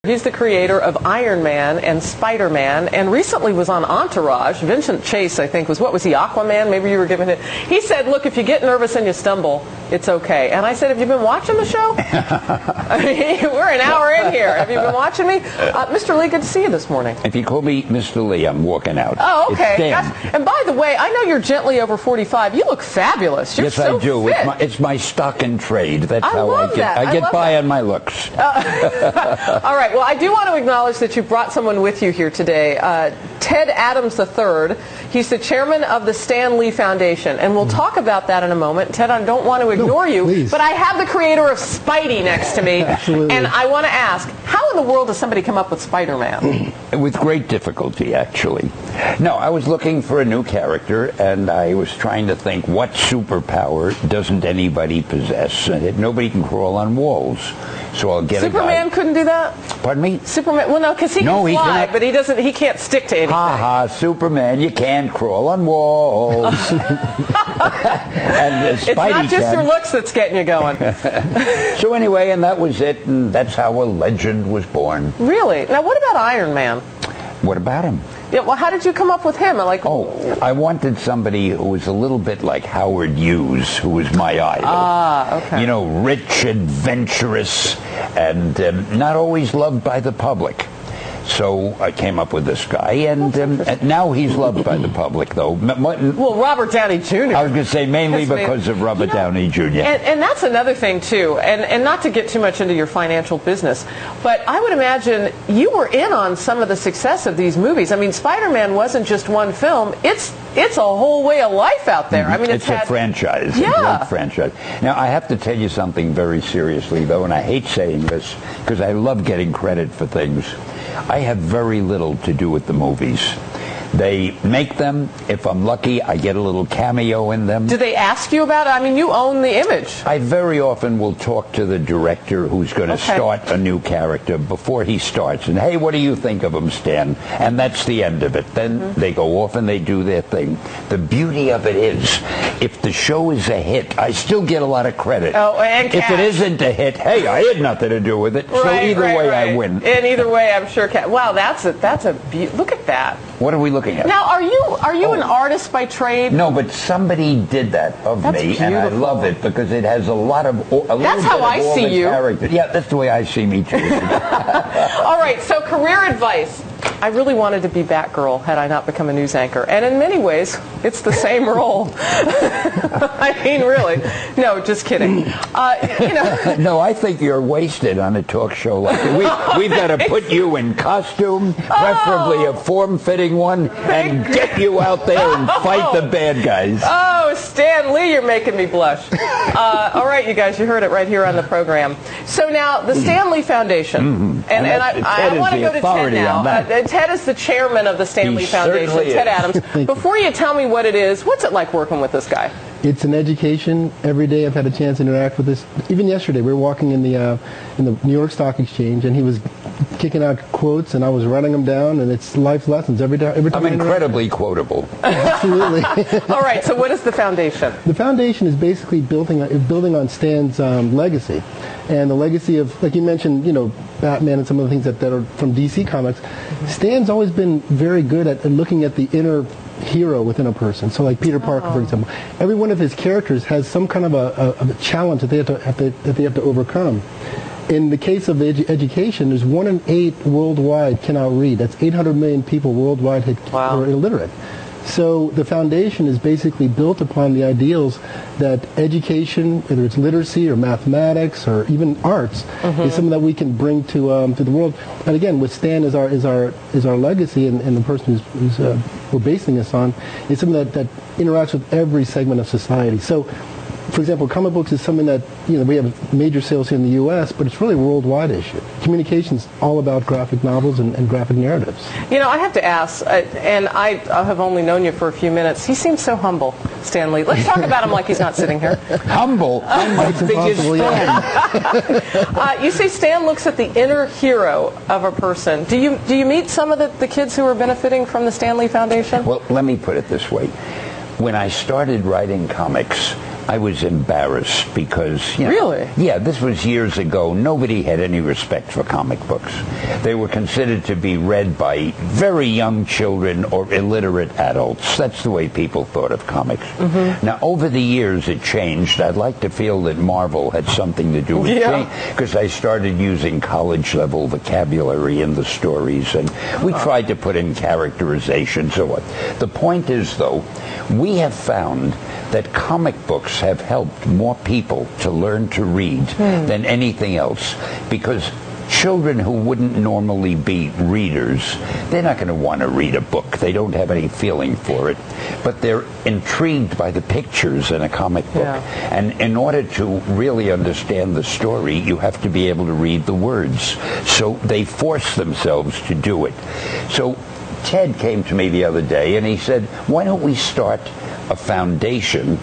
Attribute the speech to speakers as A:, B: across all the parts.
A: He's the creator of Iron Man and Spider-Man, and recently was on Entourage. Vincent Chase, I think, what was he, Aquaman? Maybe you were giving it. He said, look, if you get nervous and you stumble, it's okay. And I said, have you been watching the show? I mean, we're an hour in here. Have you been watching me? Mr. Lee, good to see you this morning.
B: If you call me Mr. Lee, I'm walking out.
A: Oh, okay.
B: Gosh,
A: and by the way, I know you're gently over 45. You look fabulous. You're
B: yes,
A: so
B: I do.
A: Fit.
B: It's my stock and trade. That's how
A: I
B: get by on my looks.
A: All right. Well, I do want to acknowledge that you brought someone with you here today. Ted Adams III. He's the chairman of the Stan Lee Foundation, and we'll talk about that in a moment. Ted, I don't want to ignore you,
C: please.
A: but I have the creator of Spidey next to me, and I want to ask, how in the world does somebody come up with Spider-Man?
B: With great difficulty, actually. No, I was looking for a new character, and I was trying to think, what superpower doesn't anybody possess? And nobody can crawl on walls. So I'll get
A: Superman
B: a guy.
A: couldn't do that?
B: Pardon me?
A: Superman, well, no, because he can fly, but he can't stick to anything.
B: Ha, Superman, you can't crawl on walls. And
A: it's not just your looks that's getting you going.
B: So anyway, and that was it, and that's how a legend was born.
A: Really? Now, what about Iron Man?
B: What about him?
A: Yeah, well, how did you come up with him?
B: I wanted somebody who was a little bit like Howard Hughes, who was my idol.
A: Ah, okay.
B: You know, rich, adventurous, and not always loved by the public. So I came up with this guy, and now he's loved by the public, though.
A: Well, Robert Downey Jr.
B: I was going to say mainly because of Robert Downey Jr.
A: And that's another thing, too, and not to get too much into your financial business, but I would imagine you were in on some of the success of these movies. I mean, Spider-Man wasn't just one film. It's a whole way of life out there. I mean,
B: it's a franchise,
A: yeah.
B: A great franchise. Now, I have to tell you something very seriously, though, and I hate saying this because I love getting credit for things. I have very little to do with the movies. They make them. If I'm lucky, I get a little cameo in them.
A: Do they ask you about it? I mean, you own the image.
B: I very often will talk to the director who's going to start a new character before he starts. And, hey, what do you think of him, Stan? And that's the end of it. Then they go off and they do their thing. The beauty of it is, if the show is a hit, I still get a lot of credit.
A: Oh, and
B: if it isn't a hit, hey, I had nothing to do with it. So either way, I win.
A: And either way, I'm sure. Wow, that's a look at that.
B: What are we looking at?
A: Now, are you an artist by trade?
B: No, but somebody did that of me,
A: beautiful.
B: and I love it because it has a lot of
A: That's how I see you.
B: Character. Yeah, that's the way I see me too.
A: All right, so career advice. I really wanted to be Batgirl had I not become a news anchor, and in many ways, it's the same role. I mean, really. No, just kidding.
B: No, I think you're wasted on a talk show like that. We've got to put you in costume, preferably a form-fitting one, and get you out there and fight the bad guys.
A: Oh, Stan Lee, you're making me blush. All right, you guys, you heard it right here on the program. So now, the Stan Lee Foundation, and I want to go to Ted now. Ted is the chairman of the Stan Lee Foundation, Ted Adams. Before you tell me what it is, what's it like working with this guy?
C: It's an education. Every day I've had a chance to interact with this. Even yesterday, we were walking in the New York Stock Exchange, and he was kicking out quotes, and I was writing them down, and it's life lessons every time.
B: I'm incredibly quotable.
C: Absolutely.
A: All right, so what is the foundation?
C: The foundation is basically building on Stan's legacy. And the legacy of, like you mentioned, Batman and some of the things that are from DC Comics. Stan's always been very good at looking at the inner hero within a person. So like Peter Parker, for example. Every one of his characters has some kind of a challenge that they have to overcome. In the case of education, there's 1 in 8 worldwide cannot read. That's 800 million people worldwide who are illiterate. So the foundation is basically built upon the ideals that education, whether it's literacy or mathematics or even arts, is something that we can bring to the world. And again, with Stan as our legacy, and the person who's we're basing this on, is something that interacts with every segment of society. So, for example, comic books is something that, we have major sales here in the U.S., but it's really a worldwide issue. Communication's all about graphic novels and graphic narratives.
A: I have to ask, and I have only known you for a few minutes, he seems so humble, Stan Lee. Let's talk about him like he's not sitting here.
B: Humble? I'm my biggest fan.
A: You say Stan looks at the inner hero of a person. Do you meet some of the kids who are benefiting from the Stan Lee Foundation?
B: Well, let me put it this way. When I started writing comics, I was embarrassed because,
A: Really?
B: Yeah, this was years ago. Nobody had any respect for comic books. They were considered to be read by very young children or illiterate adults. That's the way people thought of comics. Now, over the years, it changed. I'd like to feel that Marvel had something to do with it, because I started using college-level vocabulary in the stories, and we tried to put in characterizations or what. The point is, though, we have found that comic books have helped more people to learn to read than anything else, because children who wouldn't normally be readers, they're not going to want to read a book. They don't have any feeling for it. But they're intrigued by the pictures in a comic book. And in order to really understand the story, you have to be able to read the words. So they force themselves to do it. So Ted came to me the other day and he said, why don't we start a foundation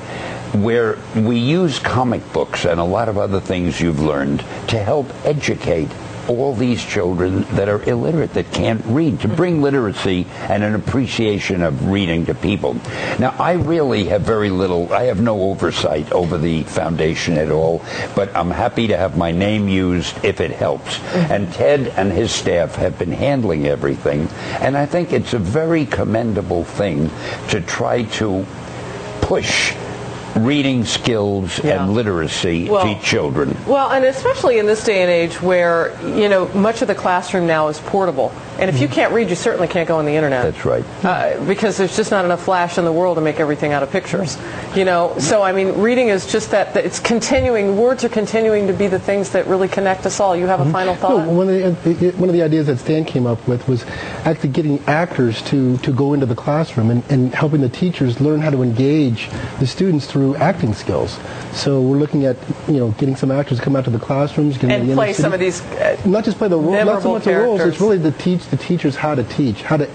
B: where we use comic books and a lot of other things you've learned to help educate all these children that are illiterate, that can't read, to bring literacy and an appreciation of reading to people. Now, I really have very little, I have no oversight over the foundation at all, but I'm happy to have my name used if it helps. And Ted and his staff have been handling everything, and I think it's a very commendable thing to try to push reading skills and literacy to children.
A: Well, and especially in this day and age where, much of the classroom now is portable. And if you can't read, you certainly can't go on the internet.
B: That's right.
A: Because there's just not enough flash in the world to make everything out of pictures. So I mean, reading is just that it's continuing, words are continuing to be the things that really connect us all. You have a final thought?
C: No, one of the ideas that Stan came up with was actually getting actors to go into the classroom and helping the teachers learn how to engage the students through acting skills. So we're looking at getting some actors to come out to the classrooms
A: and play some of these
C: not just play the roles, not so much the roles. It's really to teach the teachers how to teach, how to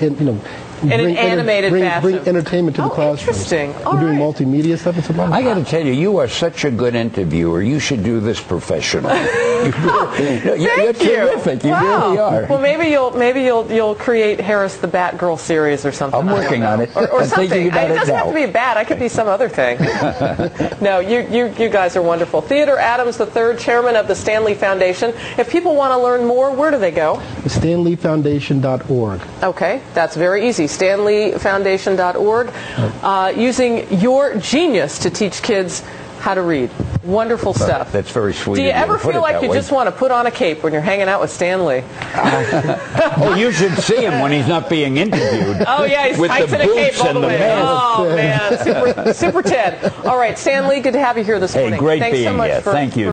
A: in an animated fashion.
C: Bring entertainment to the classroom.
A: Interesting.
C: We're doing multimedia stuff. It's a lot.
B: I got to tell you, you are such a good interviewer. You should do this professionally. You're terrific. You really are.
A: Well, maybe you'll create Harris the Batgirl series or something.
B: I'm working on it.
A: Or something.
B: Thinking about
A: it doesn't
B: now.
A: have to be bad. I could be some other thing. No, you guys are wonderful. Theodore Adams III, chairman of the Stan Lee Foundation. If people want to learn more, where do they go?
C: StanLeeFoundation.org.
A: Okay, that's very easy. StanLeeFoundation.org. Using your genius to teach kids how to read. Wonderful stuff.
B: That's very sweet.
A: Do you ever feel like you just want to put on a cape when you're hanging out with Stan Lee?
B: Oh, you should see him when he's not being interviewed.
A: Oh, yeah, he's
B: with
A: tights
B: the
A: in a cape
B: boots
A: all
B: and
A: the
B: the
A: way.
B: mask.
A: Oh, man. Super Ted. All right, Stan Lee, good to have you here this morning.
B: Hey, great
A: Thanks
B: being
A: so much
B: here. Thank you.